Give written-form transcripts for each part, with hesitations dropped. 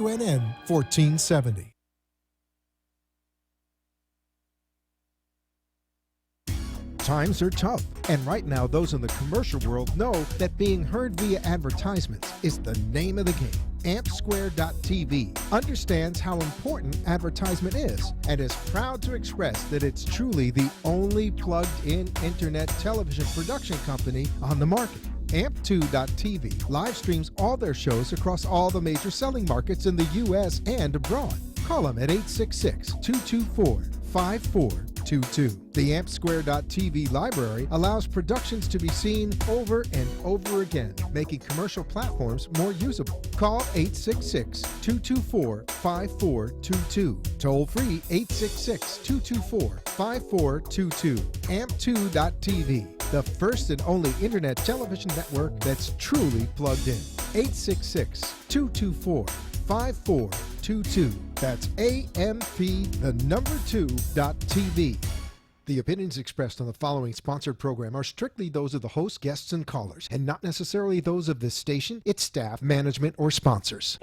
WNN 1470. Times are tough, and right now those in the commercial world know that being heard via advertisements is the name of the game. AmpSquare.tv understands how important advertisement is and is proud to express that it's truly the only plugged-in internet television production company on the market. Amp2.tv live streams all their shows across all the major selling markets in the U.S. and abroad. Call them at 866-224-5422. The AmpSquare.tv library allows productions to be seen over and over again, making commercial platforms more usable. Call 866-224-5422. Toll free 866-224-5422. Amp2.tv, the first and only internet television network that's truly plugged in. 866-224-5422. That's AMP2.TV. The opinions expressed on the following sponsored program are strictly those of the host, guests, and callers, and not necessarily those of this station, its staff, management, or sponsors.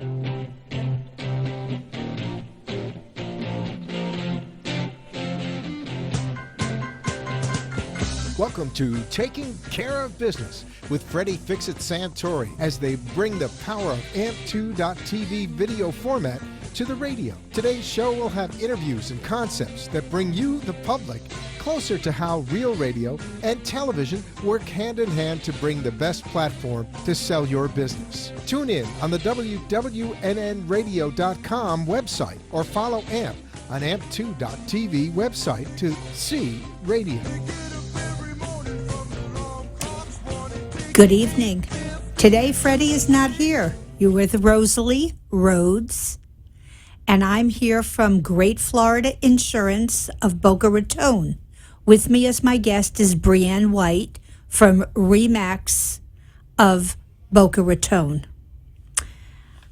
Welcome to Taking Care of Business with Freddie Fix-It Santori as they bring the power of AMP2.TV video format to the radio. Today's show will have interviews and concepts that bring you, the public, closer to how real radio and television work hand in hand to bring the best platform to sell your business. Tune in on the WWNNradio.com website or follow AMP on AMP2.TV website to see radio. Good evening. Today, Freddie is not here. You're with Rosalie, Rhodes, and I'm here from Great Florida Insurance of Boca Raton. With me as my guest is Brianne White from RE/MAX of Boca Raton.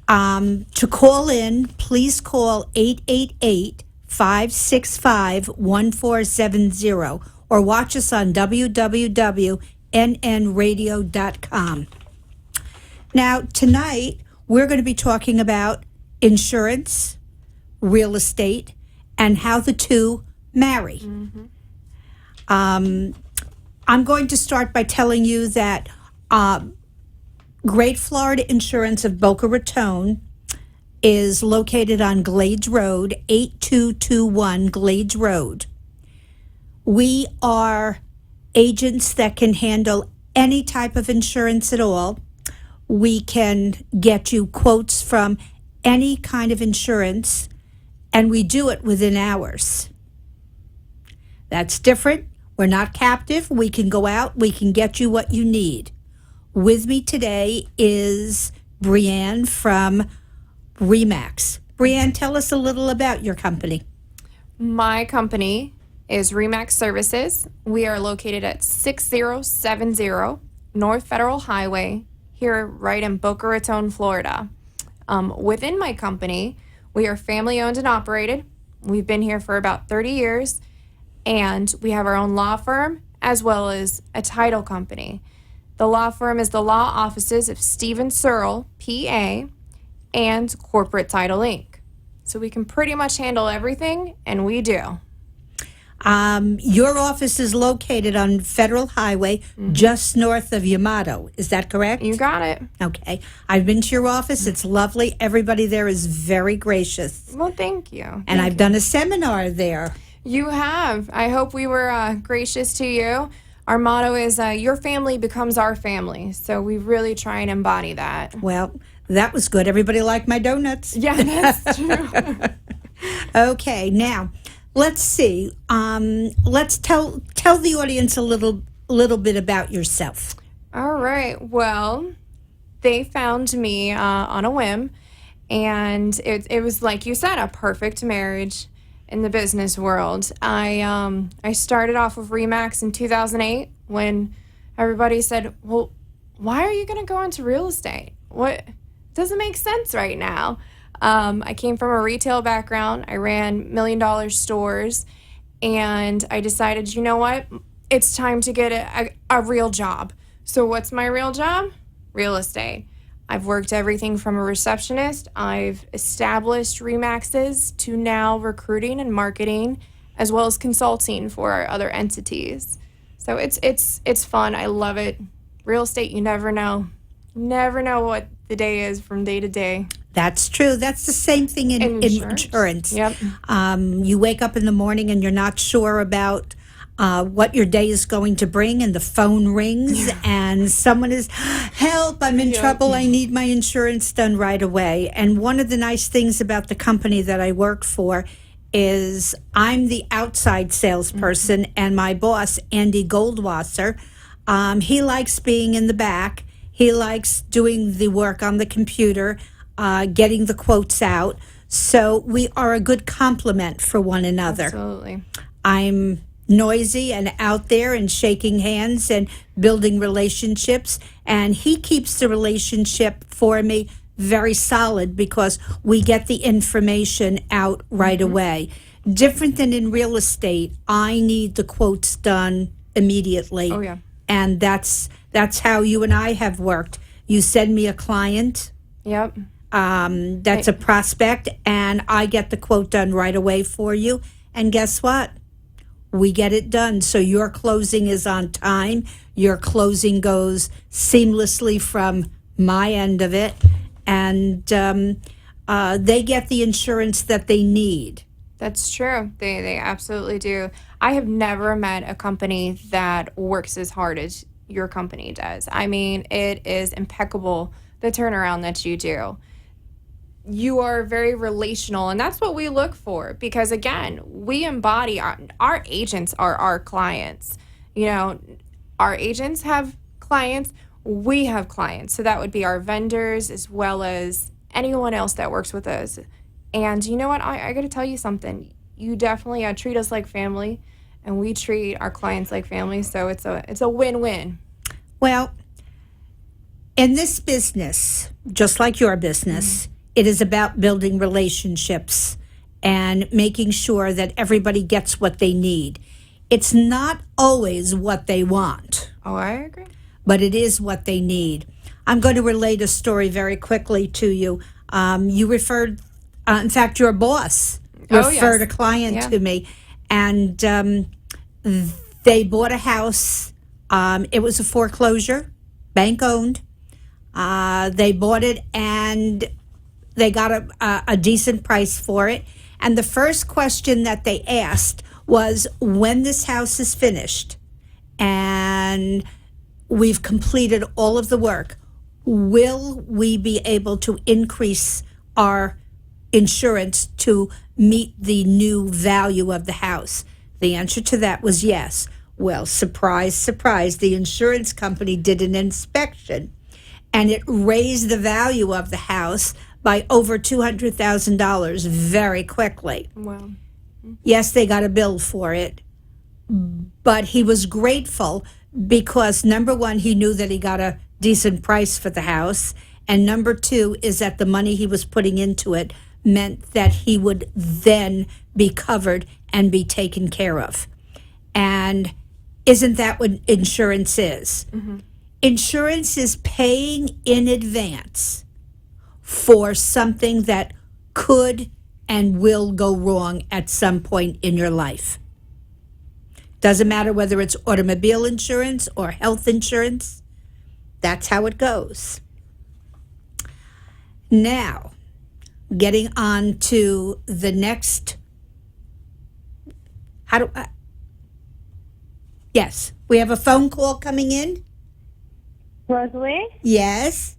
To call in, please call 888-565-1470 or watch us on www.nnradio.com. Now, tonight, we're going to be talking about insurance, real estate, and how the two marry. Mm-hmm. I'm going to start by telling you that Great Florida Insurance of Boca Raton is located on Glades Road, 8221 Glades Road. We are agents that can handle any type of insurance at all. We can get you quotes from any kind of insurance, and we do it within hours. That's different. We're not captive. We can go out. We can get you what you need. With me today is Brianne from RE/MAX. Brianne, tell us a little about your company. My company is RE/MAX Services. We are located at 6070 North Federal Highway, here right in Boca Raton, Florida. Within my company, we are family owned and operated. We've been here for about 30 years, and we have our own law firm as well as a title company. The law firm is the law offices of Stephen Searle, PA, and Corporate Title, Inc. So we can pretty much handle everything, and we do. Your office is located on Federal Highway, just north of Yamato. Is that correct? You got it. Okay. I've been to your office. It's lovely. Everybody there is very gracious. Well, thank you. And I've done a seminar there. You have. I hope we were gracious to you. Our motto is, your family becomes our family. So we really try and embody that. Well, that was good. Everybody liked my donuts. Yeah, that's true. Okay, now, let's see. Let's tell the audience a little bit about yourself. All right. Well, they found me on a whim, and it was, like you said, a perfect marriage in the business world. I started off with RE/MAX in 2008 when everybody said, well, why are you going to go into real estate? What doesn't make sense right now. I came from a retail background. I ran $1 million stores, and I decided, you know what? It's time to get a real job. So what's my real job? Real estate. I've worked everything from a receptionist. I've established Remaxes to now recruiting and marketing, as well as consulting for our other entities. So it's fun. I love it. Real estate, you never know. Never know what the day is from day to day. That's true. That's the same thing in insurance. Yep. You wake up in the morning and you're not sure about what your day is going to bring, and the phone rings and someone is, help, I'm in trouble. I need my insurance done right away. And one of the nice things about the company that I work for is I'm the outside salesperson, and my boss, Andy Goldwasser, he likes being in the back. He likes doing the work on the computer, getting the quotes out. So we are a good complement for one another. Absolutely. I'm noisy and out there and shaking hands and building relationships, and he keeps the relationship for me very solid because we get the information out right away. Different than in real estate, I need the quotes done immediately. Oh, yeah. And that's how you and I have worked. You send me a client, Yep. that's a prospect, and I get the quote done right away for you. And guess what? We get it done. So your closing is on time. Your closing goes seamlessly from my end of it. And they get the insurance that they need. That's true. They absolutely do. I have never met a company that works as hard as your company does. I mean, it is impeccable, the turnaround that you do. You are very relational, and that's what we look for, because again, we embody our agents are our clients. You know, our agents have clients, we have clients. So that would be our vendors as well as anyone else that works with us. And you know what? I got to tell you something. You definitely treat us like family, and we treat our clients like family. So it's a win-win. Well, in this business, just like your business, it is about building relationships and making sure that everybody gets what they need. It's not always what they want, Oh, I agree. but it is what they need. I'm going to relate a story very quickly to you. You referred, in fact, your boss referred a client to me, and they bought a house. It was a foreclosure, bank owned. They bought it, and they got a decent price for it. And the first question that they asked was, when this house is finished and we've completed all of the work, will we be able to increase our insurance to meet the new value of the house? The answer to that was yes. Well, surprise, surprise, the insurance company did an inspection, and it raised the value of the house by over $200,000 very quickly. Wow. Yes, they got a bill for it, but he was grateful because, number one, he knew that he got a decent price for the house, and number two is that the money he was putting into it meant that he would then be covered and be taken care of. And isn't that what insurance is? Mm-hmm. Insurance is paying in advance for something that could and will go wrong at some point in your life. Doesn't matter whether it's automobile insurance or health insurance. That's how it goes. Now, getting on to the next. Yes, we have a phone call coming in. Rosalie? Yes.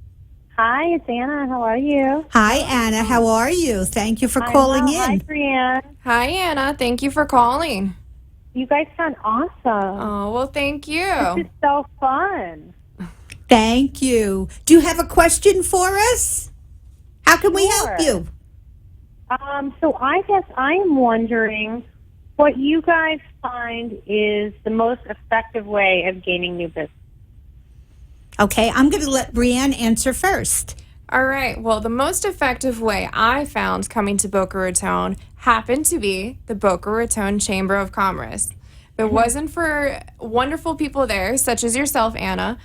Hi, it's Anna. How are you? Hi, Anna. How are you? Thank you for calling in. Hi, Brianne. Hi, Anna. Thank you for calling. You guys sound awesome. Oh, well, thank you. This is so fun. Thank you. Do you have a question for us? How can we help you? So I guess I'm wondering what you guys find is the most effective way of gaining new business. Okay, I'm going to let Brianne answer first. All right. Well, the most effective way I found coming to Boca Raton happened to be the Boca Raton Chamber of Commerce. If it wasn't for wonderful people there, such as yourself, Anna,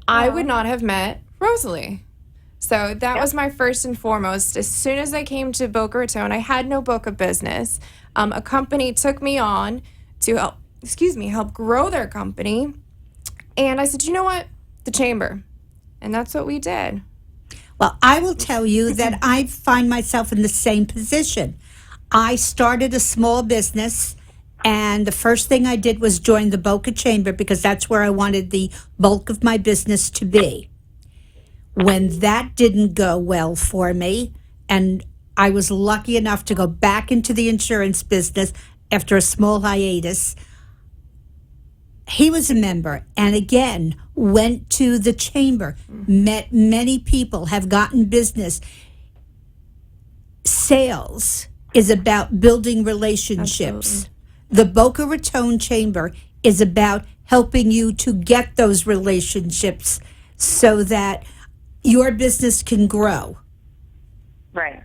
I would not have met Rosalie. So that was my first and foremost. As soon as I came to Boca Raton, I had no book of business. A company took me on to help grow their company. And I said, you know what? The chamber. And that's what we did. Well, I will tell you that I find myself in the same position. I started a small business, and the first thing I did was join the Boca Chamber because that's where I wanted the bulk of my business to be. When that didn't go well for me, and I was lucky enough to go back into the insurance business after a small hiatus, he was a member and again went to the chamber, met many people, have gotten business. Sales is about building relationships. Absolutely. The Boca Raton Chamber is about helping you to get those relationships so that your business can grow. Right.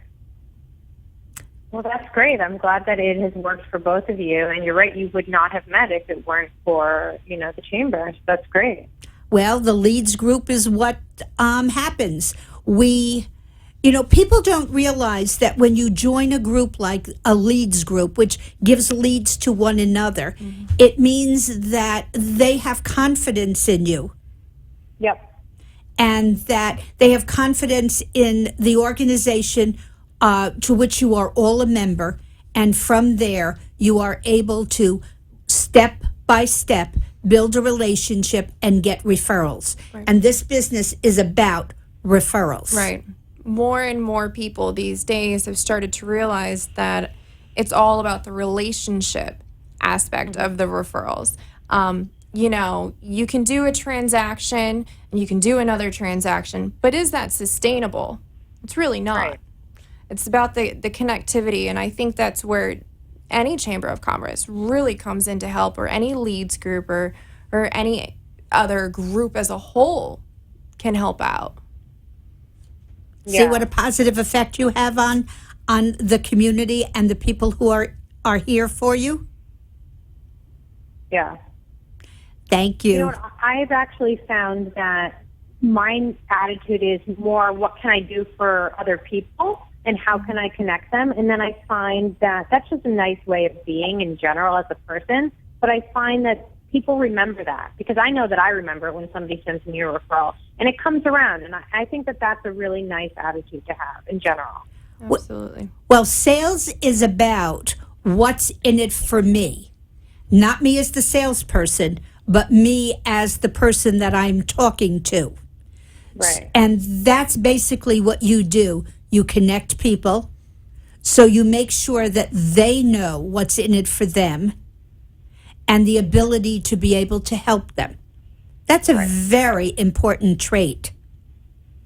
Well, that's great. I'm glad that it has worked for both of you. And you're right, you would not have met if it weren't for, the chamber. So that's great. Well, the leads group is what happens. People don't realize that when you join a group like a leads group, which gives leads to one another, it means that they have confidence in you. Yep. And that they have confidence in the organization to which you are all a member. And from there, you are able to, step by step, build a relationship and get referrals. Right. And this business is about referrals. Right. More and more people these days have started to realize that it's all about the relationship aspect of the referrals. You can do a transaction and you can do another transaction, but is that sustainable? It's really not. Right. It's about the connectivity, and I think that's where any Chamber of Commerce really comes in to help, or any leads group or any other group as a whole can help out. See Yeah. what a positive effect you have on the community and the people who are here for you? Yeah. Thank you. You know what, I've actually found that my attitude is more, what can I do for other people and how can I connect them? And then I find that that's just a nice way of being in general as a person. But I find that people remember that because I know that I remember it when somebody sends me a referral. And it comes around. And I think that that's a really nice attitude to have in general. Absolutely. Well, sales is about what's in it for me. Not me as the salesperson, but me as the person that I'm talking to. Right. And that's basically what you do. You connect people, so you make sure that they know what's in it for them and the ability to be able to help them. That's a very important trait.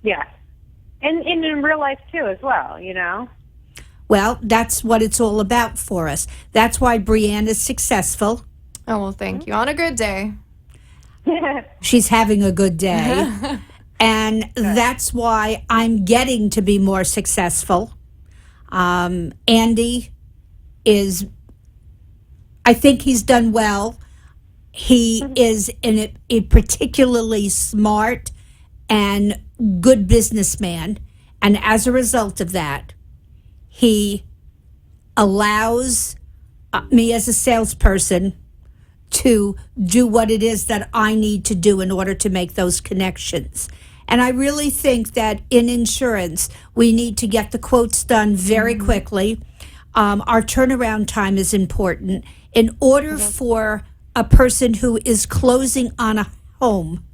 Yes. And in real life, too, as well, Well, that's what it's all about for us. That's why Brianne is successful. Oh, well, thank you. On a good day. She's having a good day. And that's why I'm getting to be more successful. Andy I think he's done well. He is a particularly smart and good businessman. And as a result of that, he allows me as a salesperson to do what it is that I need to do in order to make those connections. And I really think that in insurance, we need to get the quotes done very quickly. Our turnaround time is important. In order for a person who is closing on a home,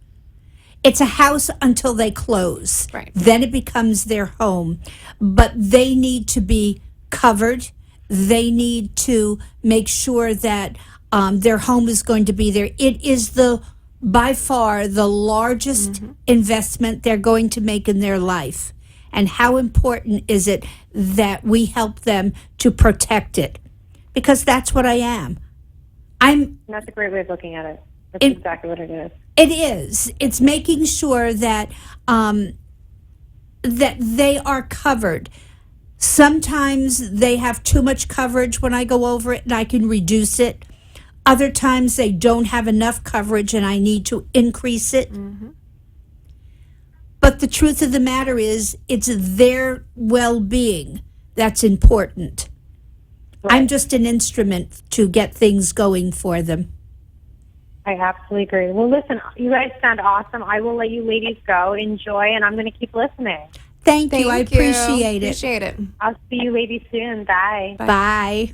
it's a house until they close. Right. Then it becomes their home. But they need to be covered. They need to make sure that their home is going to be there. It is by far the largest investment they're going to make in their life. And how important is it that we help them to protect it? Because that's what I am. That's a great way of looking at it. That's exactly what it is. It is. It's making sure that that they are covered. Sometimes they have too much coverage when I go over it and I can reduce it. Other times they don't have enough coverage and I need to increase it. But the truth of the matter is, it's their well-being that's important. I'm just an instrument to get things going for them. I absolutely agree. Well, listen, you guys sound awesome. I will let you ladies go. Enjoy, and I'm going to keep listening. Thank you. I appreciate it. Appreciate it. I'll see you ladies soon. Bye. Bye.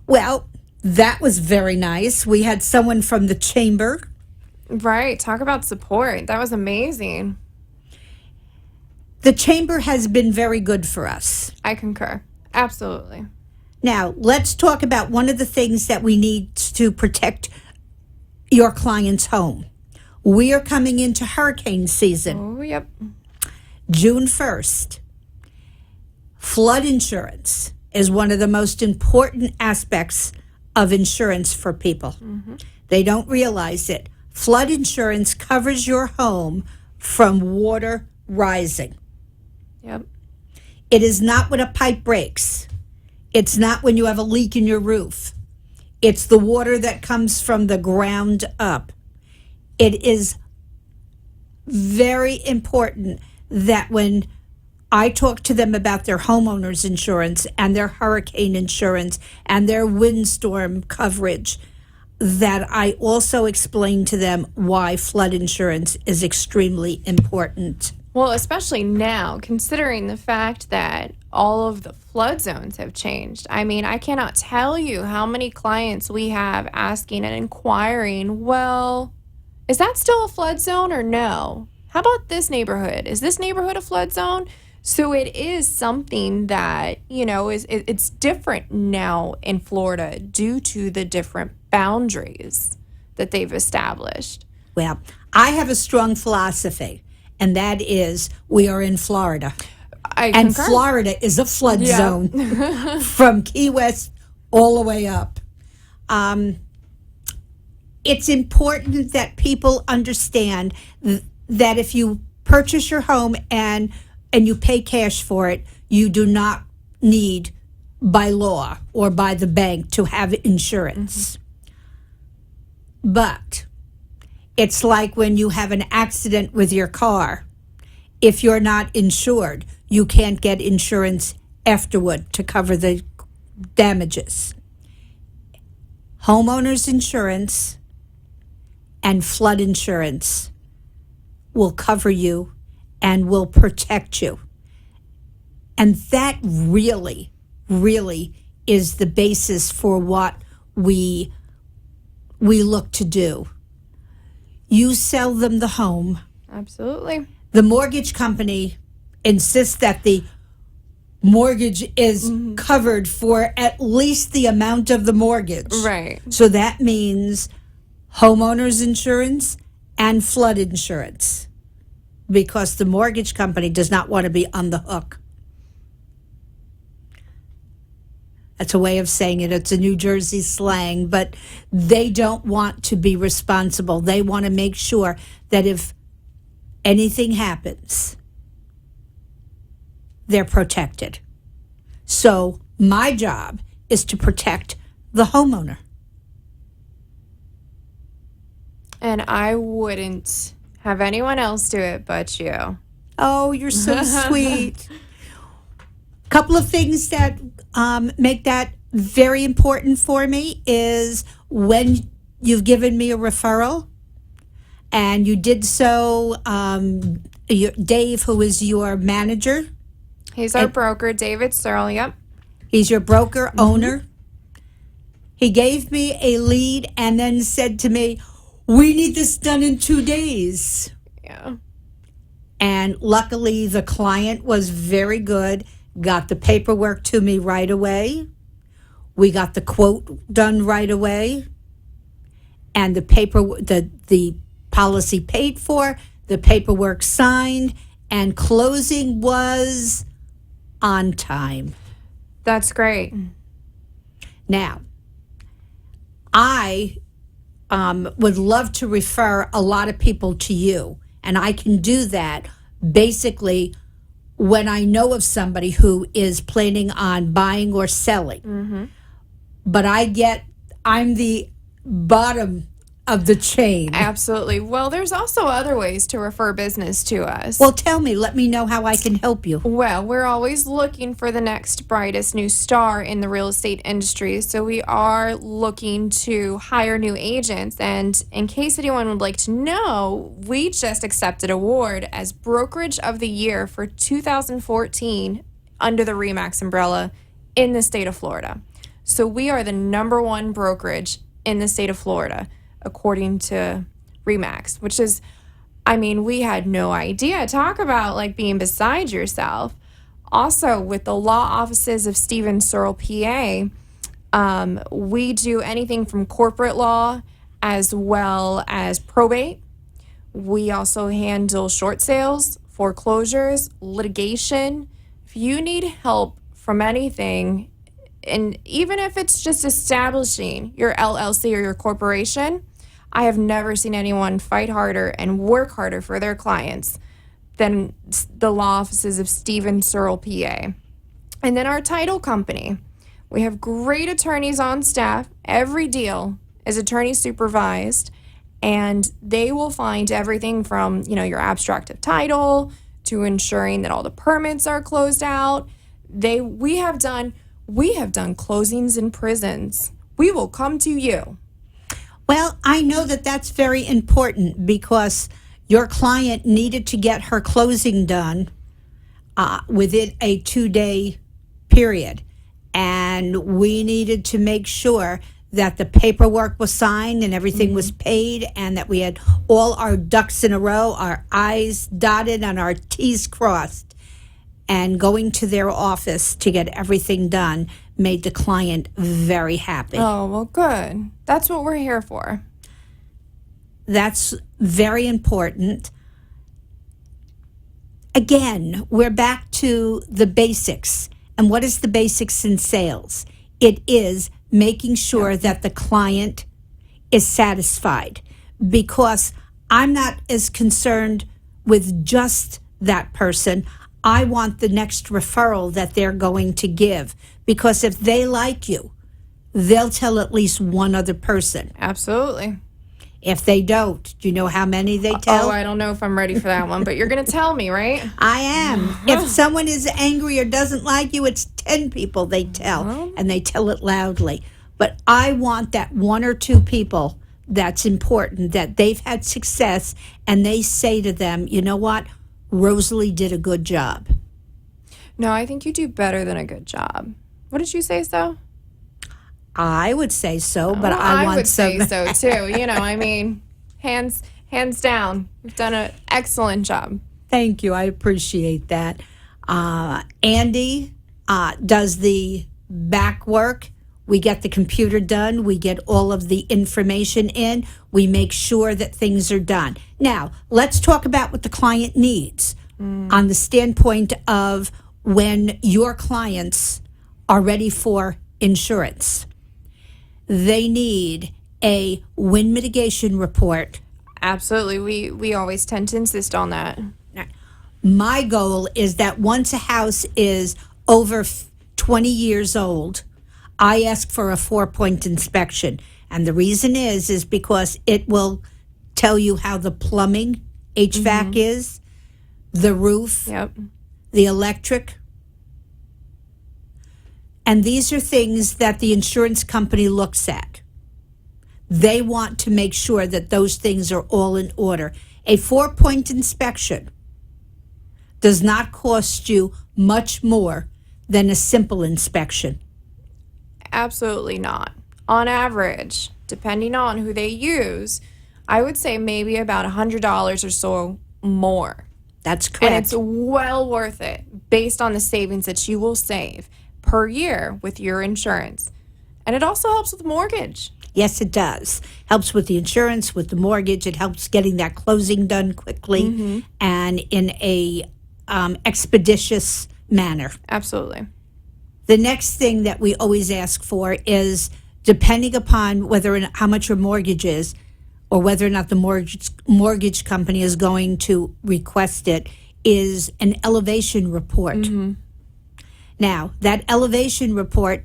Well, that was very nice. We had someone from the chamber. Right. Talk about support. That was amazing. The chamber has been very good for us. I concur. Absolutely. Now, let's talk about one of the things that we need to protect your client's home. We are coming into hurricane season. Oh, yep. June 1st. Flood insurance is one of the most important aspects of insurance for people. They don't realize it. Flood insurance covers your home from water rising. Yep. It is not when a pipe breaks. It's not when you have a leak in your roof. It's the water that comes from the ground up. It is very important that when I talk to them about their homeowner's insurance and their hurricane insurance and their windstorm coverage, that I also explain to them why flood insurance is extremely important. Well, especially now, considering the fact that all of the flood zones have changed. I mean, I cannot tell you how many clients we have asking and inquiring, well, is that still a flood zone or no? How about this neighborhood? Is this neighborhood a flood zone? So it is something that, it's different now in Florida due to the different boundaries that they've established. Well, I have a strong philosophy, and that is we are in Florida. I And concur. Florida is a flood zone from Key West all the way up. It's important that people understand that if you purchase your home and you pay cash for it, you do not need by law or by the bank to have insurance. But it's like when you have an accident with your car. If you're not insured, you can't get insurance afterward to cover the damages. Homeowners insurance and flood insurance will cover you and will protect you. And that really, really is the basis for what we look to do. You sell them the home. Absolutely. The mortgage company insists that the mortgage is covered for at least the amount of the mortgage. Right. So that means homeowners insurance and flood insurance, because the mortgage company does not want to be on the hook. That's a way of saying it. It's a New Jersey slang, but they don't want to be responsible. They want to make sure that if anything happens, they're protected. So my job is to protect the homeowner. And I wouldn't have anyone else do it but you. Oh, you're so sweet. Couple of things that make that very important for me is when you've given me a referral, and you did so, Dave, who is your manager. He's our broker, David Searle. Yep. He's your broker, owner. He gave me a lead and then said to me, we need this done in 2 days. Yeah. And luckily, the client was very good, got the paperwork to me right away. We got the quote done right away. And the policy paid for, the paperwork signed, and closing was on time. That's great. Now, I would love to refer a lot of people to you, and I can do that basically when I know of somebody who is planning on buying or selling. But I'm the bottom of the chain. Absolutely. Well, there's also other ways to refer business to us. Well, tell me, let me know how I can help you. Well, we're always looking for the next brightest new star in the real estate industry. So we are looking to hire new agents. And in case anyone would like to know, we just accepted award as Brokerage of the Year for 2014 under the RE/MAX umbrella in the state of Florida. So we are the #1 brokerage in the state of Florida, according to RE/MAX, which is, I mean, we had no idea. Talk about like being beside yourself. Also, with the law offices of Stephen Searle, PA, we do anything from corporate law as well as probate. We also handle short sales, foreclosures, litigation. If you need help from anything, and even if it's just establishing your LLC or your corporation, I have never seen anyone fight harder and work harder for their clients than the law offices of Stephen Searle, PA. And then our title company. We have great attorneys on staff. Every deal is attorney supervised, and they will find everything from, your abstract of title to ensuring that all the permits are closed out. We have done closings in prisons. We will come to you. Well, I know that that's very important because your client needed to get her closing done within a 2-day period. And we needed to make sure that the paperwork was signed and everything was paid and that we had all our ducks in a row, our I's dotted and our T's crossed. And going to their office to get everything done made the client very happy. Oh, well, good. That's what we're here for. That's very important. Again, we're back to the basics. And what is the basics in sales? It is making sure that the client is satisfied, because I'm not as concerned with just that person. I want the next referral that they're going to give, because if they like you, they'll tell at least one other person. Absolutely. If they don't, do you know how many they tell? Oh, I don't know if I'm ready for that one, but you're going to tell me, right? I am. If someone is angry or doesn't like you, it's 10 people they tell, and they tell it loudly. But I want that 1 or 2 people that's important, that they've had success, and they say to them, you know what? Rosalie did a good job. No, I think you do better than a good job. What did you say so? I would say so, but Well, I want would some. say so too. Hands down. You've done an excellent job. Thank you. I appreciate that. Andy does the back work. We get the computer done. We get all of the information in. We make sure that things are done. Now, let's talk about what the client needs on the standpoint of when your clients are ready for insurance. They need a wind mitigation report. Absolutely. We always tend to insist on that. My goal is that once a house is over 20 years old, I ask for a 4-point inspection. And the reason is because it will tell you how the plumbing, HVAC is, the roof, Yep. the electric. And these are things that the insurance company looks at. They want to make sure that those things are all in order. A 4-point inspection does not cost you much more than a simple inspection. Absolutely not. On average, depending on who they use, I would say maybe about $100 or so more. That's And correct. it's well worth it based on the savings that you will save per year with your insurance. And it also helps with mortgage. Yes, it does. Helps with the insurance, with the mortgage. It helps getting that closing done quickly and in a expeditious manner. Absolutely. The next thing that we always ask for is, depending upon whether or not, how much your mortgage is, or whether or not the mortgage company is going to request it, is an elevation report. Now, that elevation report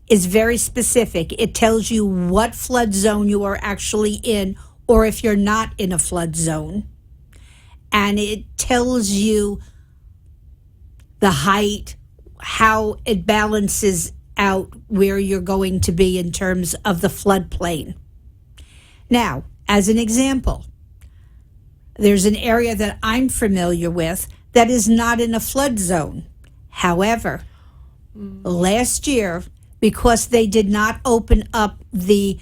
is very specific. It tells you what flood zone you are actually in, or if you're not in a flood zone. And it tells you the height, how it balances out where you're going to be in terms of the floodplain. Now, as an example, there's an area that I'm familiar with that is not in a flood zone. However, last year, because they did not open up the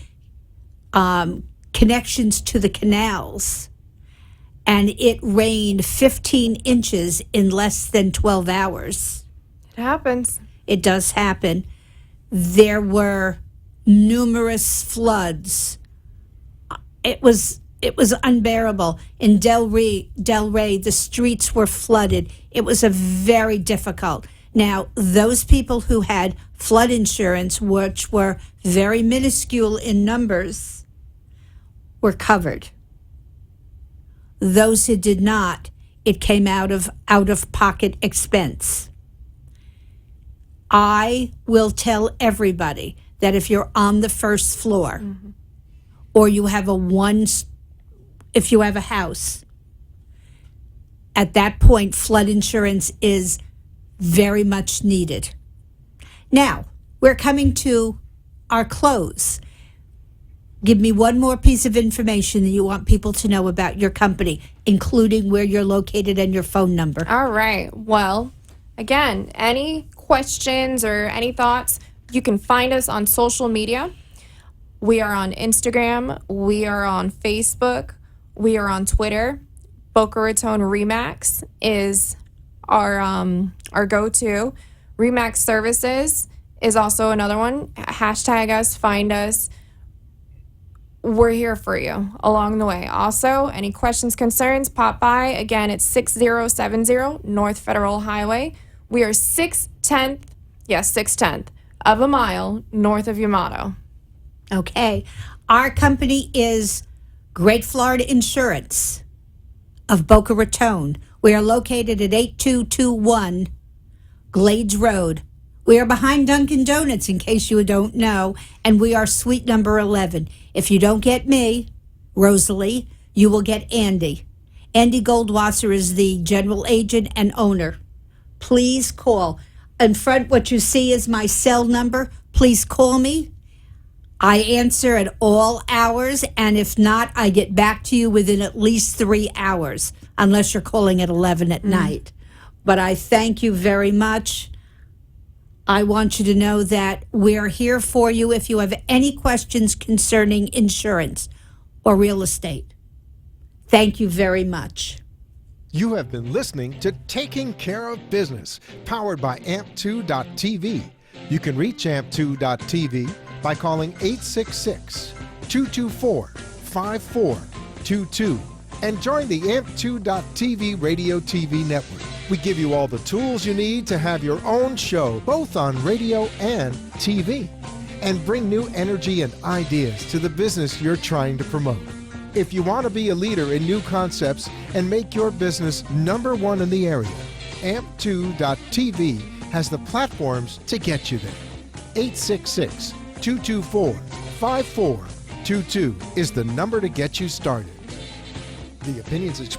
connections to the canals, and it rained 15 inches in less than 12 hours. It happens. It does happen. There were numerous floods. It was unbearable. In Del Rey, the streets were flooded. It was a very difficult. Now, those people who had flood insurance, which were very minuscule in numbers, were covered. Those who did not, it came out of pocket expense. I will tell everybody that if you're on the first floor, or you have if you have a house, at that point, flood insurance is very much needed. Now, we're coming to our close. Give me one more piece of information that you want people to know about your company, including where you're located and your phone number. All right. Well, again, any questions or any thoughts, you can find us on social media. We are on Instagram. We are on Facebook. We are on Twitter. Boca Raton Remax is our go-to. Remax Services is also another one. Hashtag us, find us. We're here for you along the way. Also, any questions, concerns, pop by. Again, it's 6070 North Federal Highway. We are 6/10 of a mile north of Yamato. Okay. Our company is Great Florida Insurance of Boca Raton. We are located at 8221 Glades Road. We are behind Dunkin' Donuts, in case you don't know, and we are suite number 11. If you don't get me, Rosalie, you will get Andy. Andy Goldwasser is the general agent and owner. Please call. In front, what you see is my cell number. Please call me. I answer at all hours, and if not, I get back to you within at least 3 hours, unless you're calling at 11 at night. But I thank you very much. I want you to know that we're here for you if you have any questions concerning insurance or real estate. Thank you very much. You have been listening to Taking Care of Business, powered by AMP2.tv. You can reach AMP2.tv by calling 866-224-5422 and join the AMP2.tv radio TV network. We give you all the tools you need to have your own show, both on radio and TV, and bring new energy and ideas to the business you're trying to promote. If you want to be a leader in new concepts and make your business number one in the area, AMP2.tv has the platforms to get you there. 866-224-5422 is the number to get you started. The opinions expressed